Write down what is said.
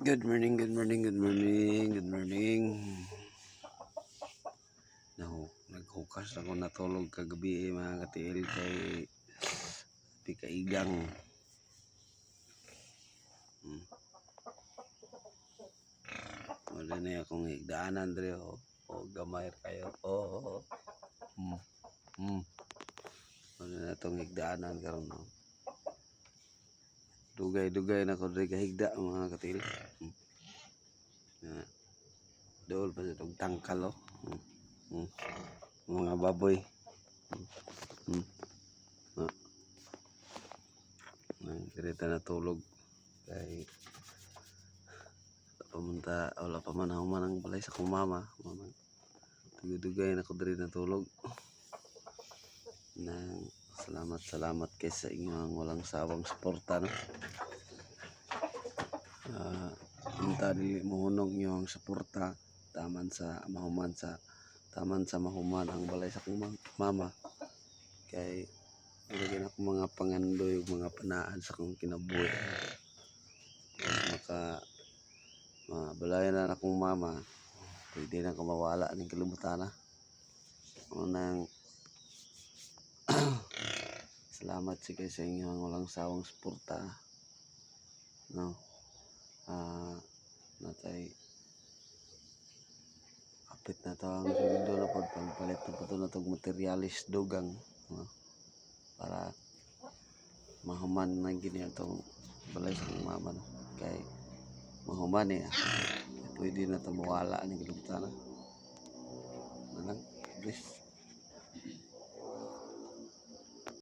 Good morning, good morning, good morning, good morning. Naghukas ako natulog kagabi mga katiil kay pikaigang. Wala na akong higdaanan dre o gamay kayo. Wala na itong higdaanan karon no. Dugay-dugay na ko dre kahigda mga katiil. Dool pa sa itong tangkal mga baboy. Kirita na tulog kay wala pa man human ang balay sa kong mama. Dugay na ko diri natulog. Nang salamat kay sa inyong walang sawang suporta no. Unta dili mohunong inyong suporta taman sa mahuman ang balay sa kong mama kay lagyan ako mga pangandoy mga panaan sa kong kinabuhi maka balayan na akong mama pwede na ko mawala ng kalibutan na unang salamat sige sa inyong walang sawang suporta no. Natay kapit na to ang sundo na pagpalit na po ito na itong materialis dugang no? Para mahuman na ganyan itong balay sa mama no? Kay mahuman pwede na ito mawala ng kalibutan na lang please.